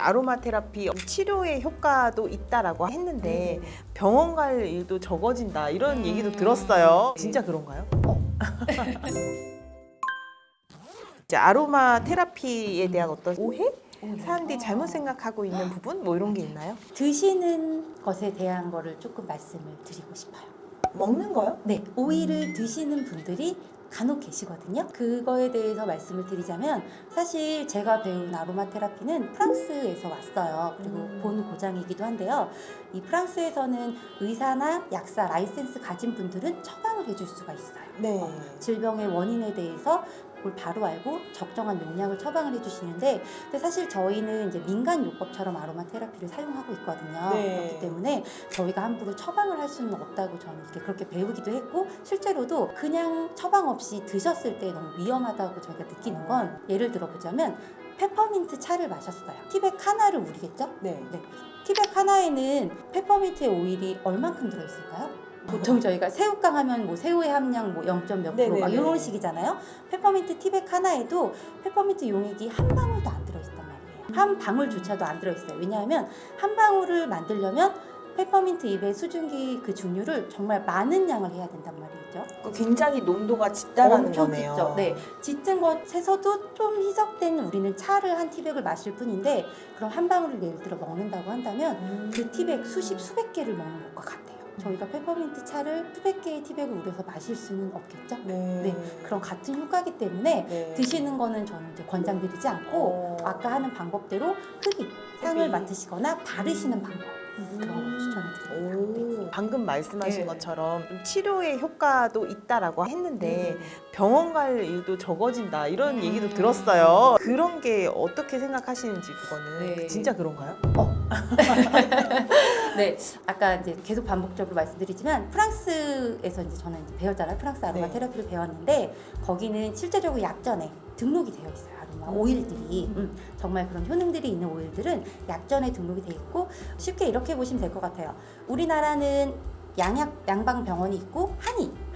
아로마 테라피 치료의 효과도 있다라고 했는데 병원 갈 일도 적어진다 이런 얘기도 들었어요. 진짜 그런가요? 이제 아로마 테라피에 대한 어떤 오해? 사람들이 잘못 생각하고 있는 부분? 뭐 이런 게 있나요? 드시는 것에 대한 거를 조금 말씀을 드리고 싶어요. 먹는 거요? 네, 오일을 드시는 분들이 간혹 계시거든요. 그거에 대해서 말씀을 드리자면 사실 제가 배운 아로마 테라피는 프랑스에서 왔어요. 그리고 본 고장이기도 한데요. 이 프랑스에서는 의사나 약사 라이센스 가진 분들은 처방을 해줄 수가 있어요. 네. 질병의 원인에 대해서 그걸 바로 알고 적정한 용량을 처방을 해주시는데, 근데 사실 저희는 이제 민간 요법처럼 아로마 테라피를 사용하고 있거든요. 네. 그렇기 때문에 저희가 함부로 처방을 할 수는 없다고 저는 이렇게 그렇게 배우기도 했고, 실제로도 그냥 처방 없이 드셨을 때 너무 위험하다고 저희가 느끼는 건, 예를 들어보자면 페퍼민트 차를 마셨어요. 티백 하나를 우리겠죠? 네. 티백 하나에는 페퍼민트의 오일이 얼만큼 들어있을까요? 보통 저희가 새우깡 하면 뭐 새우의 함량 뭐 0. 몇 프로 막 이런 식이잖아요. 페퍼민트 티백 하나에도 페퍼민트 용액이 한 방울도 안 들어있단 말이에요. 한 방울조차도 안 들어있어요. 왜냐하면 한 방울을 만들려면 페퍼민트 잎의 수증기 그 증류를 정말 많은 양을 해야 된단 말이죠. 굉장히 농도가 짙다라는 엄청 거네요. 짙죠. 네, 짙은 것에서도 좀 희석된 우리는 차를 한 티백을 마실 뿐인데, 그럼 한 방울을 예를 들어 먹는다고 한다면 그 티백 수백 개를 먹는 것과 같아요. 저희가 페퍼민트 차를 수백 개의 티백을 우려서 마실 수는 없겠죠. 네. 그런 같은 효과이기 때문에 네. 드시는 거는 저는 이제 권장드리지 않고 아까 하는 방법대로 흡입, 향을 맡으시거나 바르시는 방법, 그런 거 추천드립니다. 방금 말씀하신 네. 것처럼 좀 치료의 효과도 있다라고 했는데 병원 갈 일도 적어진다 이런 얘기도 들었어요. 그런 게 어떻게 생각하시는지 그거는 네. 진짜 그런가요? 네, 아까 이제 계속 반복적으로 말씀드리지만 프랑스에서 이제 저는 이제 배웠잖아요. 프랑스 아로마 네. 테라피를 배웠는데 거기는 실제적으로 약전에 등록이 되어 있어요. 아로마 오일들이 정말 그런 효능들이 있는 오일들은 약전에 등록이 되어 있고, 쉽게 이렇게 보시면 될 것 같아요. 우리나라는 양방병원이 있고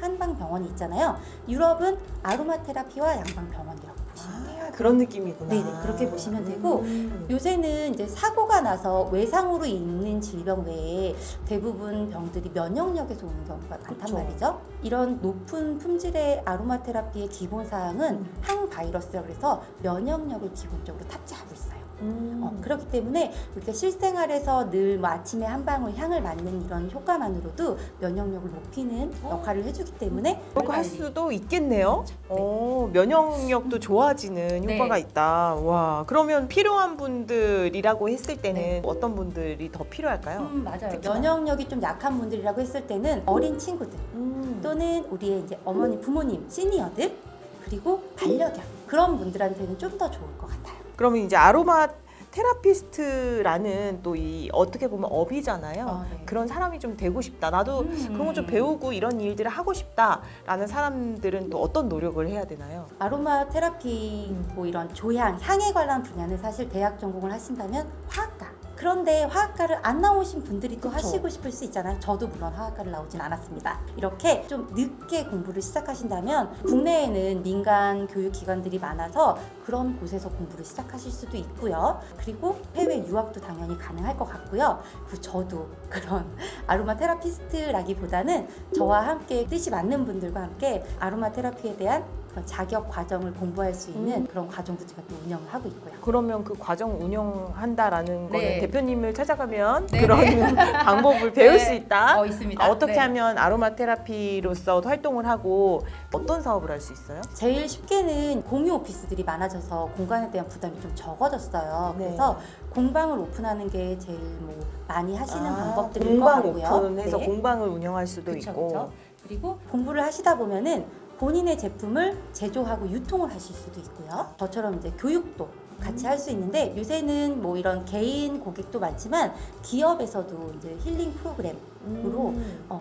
한방병원이 있잖아요. 유럽은 아로마 테라피와 양방병원이라고 보시면 돼요. 그런 느낌이구나. 네네, 그렇게 보시면 되고, 요새는 이제 사고가 나서 외상으로 있는 질병 외에 대부분 병들이 면역력에서 오는 경우가 많단 그쵸. 말이죠. 이런 높은 품질의 아로마 테라피의 기본 사항은 항바이러스라고 해서 면역력을 기본적으로 탑재하고 있어요. 그렇기 때문에 우리가 실생활에서 늘 뭐 아침에 한 방울 향을 맡는 이런 효과만으로도 면역력을 높이는 역할을 해주기 때문에 그렇게 할 수도 있겠네요. 면역력도 좋아지는 네. 효과가 있다. 와, 그러면 필요한 분들이라고 했을 때는 어떤 분들이 더 필요할까요? 맞아요. 특히나. 면역력이 좀 약한 분들이라고 했을 때는 어린 친구들 또는 우리의 이제 어머니, 부모님, 시니어들, 그리고 반려견, 그런 분들한테는 좀 더 좋을 것 같아요. 그러면 이제 아로마 테라피스트라는 또 이 어떻게 보면 업이잖아요. 네. 그런 사람이 좀 되고 싶다. 나도 그런 거 좀 배우고 이런 일들을 하고 싶다라는 사람들은 또 어떤 노력을 해야 되나요? 아로마 테라피, 뭐 이런 조향, 향에 관한 분야는 사실 대학 전공을 하신다면 화학과. 그런데 화학과를 안 나오신 분들이 또 그쵸. 하시고 싶을 수 있잖아요. 저도 물론 화학과를 나오진 않았습니다. 이렇게 좀 늦게 공부를 시작하신다면 국내에는 민간 교육기관들이 많아서 그런 곳에서 공부를 시작하실 수도 있고요. 그리고 해외 유학도 당연히 가능할 것 같고요. 그리고 저도 그런 아로마 테라피스트라기보다는 저와 함께 뜻이 맞는 분들과 함께 아로마 테라피에 대한 그런 자격 과정을 공부할 수 있는 그런 과정도 제가 또 운영을 하고 있고요. 그러면 그 과정 운영한다라는 거는 네. 대표님을 찾아가면 네. 그런 방법을 배울 네. 수 있다. 있습니다. 어떻게 네. 하면 아로마 테라피로서 활동을 하고 어떤 사업을 할 수 있어요? 제일 쉽게는 공유 오피스들이 많아져서 공간에 대한 부담이 좀 적어졌어요. 네. 그래서 공방을 오픈하는 게 제일 뭐 많이 하시는 방법들일 공방 것 같고요. 오픈해서 네. 공방을 운영할 수도 그쵸, 있고. 그쵸. 그리고 공부를 하시다 보면은 본인의 제품을 제조하고 유통을 하실 수도 있고요. 저처럼 이제 교육도 같이 할 수 있는데, 요새는 뭐 이런 개인 고객도 많지만 기업에서도 이제 힐링 프로그램으로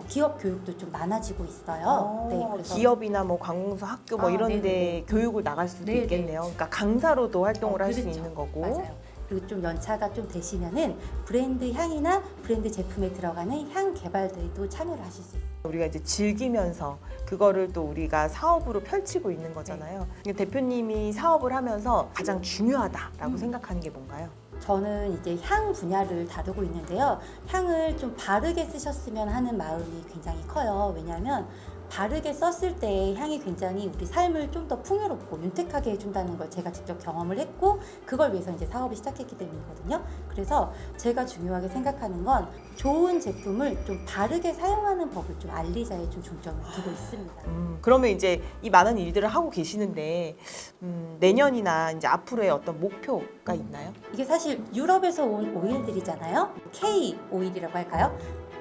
기업 교육도 좀 많아지고 있어요. 네, 그래서 기업이나 뭐 관공서 학교 뭐 이런 데 네네네. 교육을 나갈 수도 네네. 있겠네요. 그러니까 강사로도 활동을 할 수 그렇죠. 있는 거고. 맞아요. 그리고 좀 연차가 좀 되시면은 브랜드 향이나 브랜드 제품에 들어가는 향 개발들도 참여를 하실 수 있어요. 우리가 이제 즐기면서 그거를 또 우리가 사업으로 펼치고 있는 거잖아요. 대표님이 사업을 하면서 가장 중요하다라고 생각하는 게 뭔가요? 저는 이제 향 분야를 다루고 있는데요. 향을 좀 바르게 쓰셨으면 하는 마음이 굉장히 커요. 왜냐하면 바르게 썼을 때 향이 굉장히 우리 삶을 좀 더 풍요롭고 윤택하게 해준다는 걸 제가 직접 경험을 했고, 그걸 위해서 이제 사업을 시작했기 때문이거든요. 그래서 제가 중요하게 생각하는 건 좋은 제품을 좀 바르게 사용하는 법을 좀 알리자에 좀 중점을 두고 있습니다. 그러면 이제 이 많은 일들을 하고 계시는데 내년이나 이제 앞으로의 어떤 목표가 있나요? 이게 사실 유럽에서 온 오일들이잖아요. K 오일이라고 할까요?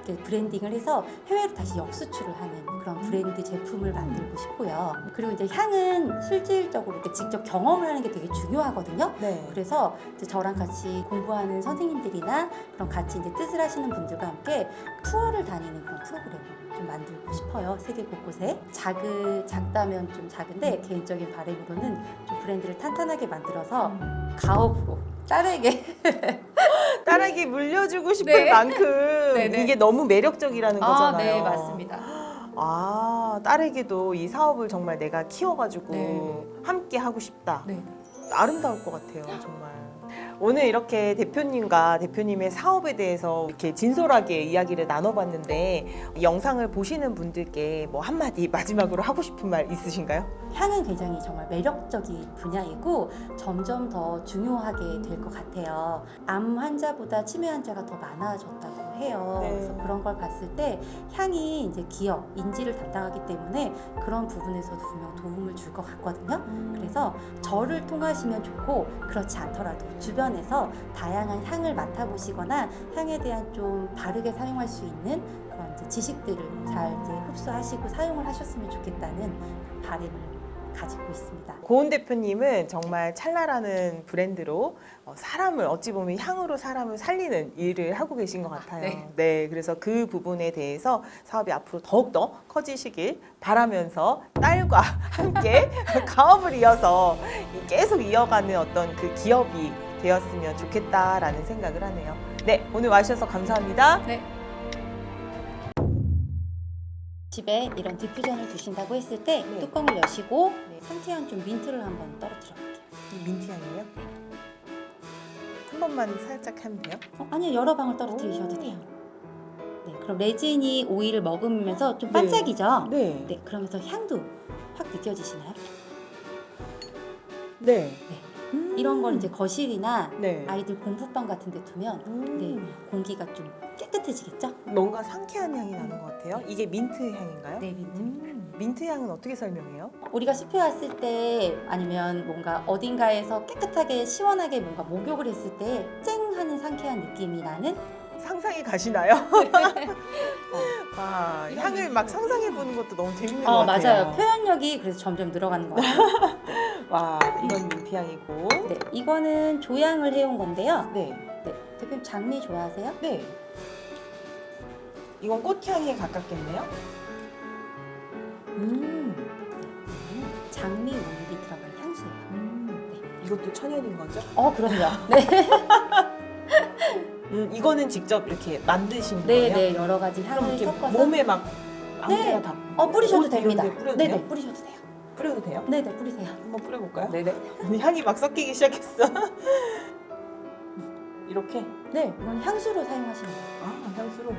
이렇게 브랜딩을 해서 해외로 다시 역수출을 하는 그런 브랜드 제품을 만들고 싶고요. 그리고 이제 향은 실질적으로 이렇게 직접 경험을 하는 게 되게 중요하거든요. 네. 그래서 이제 저랑 같이 공부하는 선생님들이나 그런 같이 이제 뜻을 하시는 분들과 함께 투어를 다니는 그런 프로그램을 좀 만들고 싶어요. 세계 곳곳에. 작다면 좀 작은데 개인적인 바람으로는 좀 브랜드를 탄탄하게 만들어서 가업으로 딸에게 물려주고 싶을 네. 만큼 네네. 이게 너무 매력적이라는 거잖아요. 네, 맞습니다. 딸에게도 이 사업을 정말 내가 키워가지고 네. 함께 하고 싶다. 네. 아름다울 것 같아요, 정말. 오늘 이렇게 대표님과 대표님의 사업에 대해서 이렇게 진솔하게 이야기를 나눠봤는데, 이 영상을 보시는 분들께 뭐 한마디 마지막으로 하고 싶은 말 있으신가요? 향은 굉장히 정말 매력적인 분야이고 점점 더 중요하게 될 것 같아요. 암 환자보다 치매 환자가 더 많아졌다고 해요. 네. 그래서 그런 걸 봤을 때 향이 이제 기억, 인지를 담당하기 때문에 그런 부분에서도 분명 도움을 줄 것 같거든요. 그래서 저를 통하시면 좋고, 그렇지 않더라도 주변에서 다양한 향을 맡아보시거나 향에 대한 좀 바르게 사용할 수 있는 그런 이제 지식들을 잘 이제 흡수하시고 사용을 하셨으면 좋겠다는 바람을 가지고 있습니다. 고은 대표님은 정말 찰나라는 브랜드로 사람을, 어찌 보면 향으로 사람을 살리는 일을 하고 계신 것 같아요. 네, 그래서 그 부분에 대해서 사업이 앞으로 더욱더 커지시길 바라면서 딸과 함께 가업을 이어서 계속 이어가는 어떤 그 기업이 되었으면 좋겠다라는 생각을 하네요. 네, 오늘 와주셔서 감사합니다. 네. 집에 이런 디퓨전을 두신다고 했을 때 네. 뚜껑을 여시고 상쾌한 좀 민트를 한번 떨어뜨려 볼게요. 이 민트 향이에요? 한 번만 살짝 하면 돼요? 아니요, 여러 방울 떨어뜨리셔도 오. 돼요. 네, 그럼 레진이 오일을 머금으면서 좀 네. 반짝이죠? 네. 네, 그러면서 향도 확 느껴지시나요? 네. 이런 걸 이제 거실이나 네. 아이들 공부방 같은 데 두면 네, 공기가 좀 깨끗해지겠죠? 뭔가 상쾌한 향이 나는 것 같아요. 이게 민트 향인가요? 네, 민트. 민트 향은 어떻게 설명해요? 우리가 숲에 왔을 때 아니면 뭔가 어딘가에서 깨끗하게 시원하게 뭔가 목욕을 했을 때 쨍 하는 상쾌한 느낌이 나는 상상이 가시나요? 와, 향을 막 상상해 보는 것도 너무 재밌는 것 같아요. 맞아요. 표현력이 그래서 점점 늘어가는 것 같아요. 와, 이건 민트 향이고. 네, 이거는 조향을 해온 건데요. 네. 네, 대표님 장미 좋아하세요? 네. 이건 꽃향에 가깝겠네요. 장미 오일이 들어간 향수예요. 이것도 천연인 거죠? 그럼요. 네, 이거는 직접 이렇게 만드신 네, 거예요? 네, 여러 가지 그럼 향을 이렇게 섞어서 몸에 막 아무데나 네. 다 뿌리셔도 옷 됩니다. 이런 데 뿌려도 네, 돼요? 네, 뿌리셔도 돼요. 뿌려도 돼요? 네, 네, 뿌리세요. 한번 뿌려볼까요? 네, 네. 향이 막 섞이기 시작했어. 이렇게? 네, 이건 향수로 사용하시면 돼요. 향수로?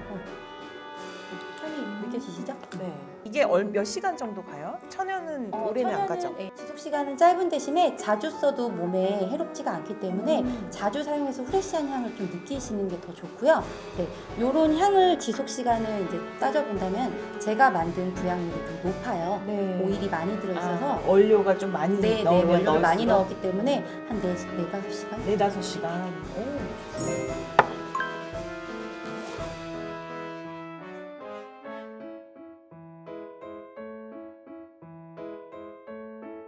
향이 느껴지시죠? 네. 이게 몇 시간 정도 가요? 천연은 오래는 안 가죠? 지속 시간은 짧은 대신에 자주 써도 몸에 해롭지가 않기 때문에 자주 사용해서 프레시한 향을 좀 느끼시는 게 더 좋고요. 네, 요런 향을 지속 시간을 이제 따져본다면 제가 만든 부향률이 좀 높아요. 네. 오일이 많이 들어있어서 원료가 좀 많이 네, 넣으면 원료를 많이 넣을수록? 넣었기 때문에 한 4-5시간? 4-5시간. 오, 좋습니다.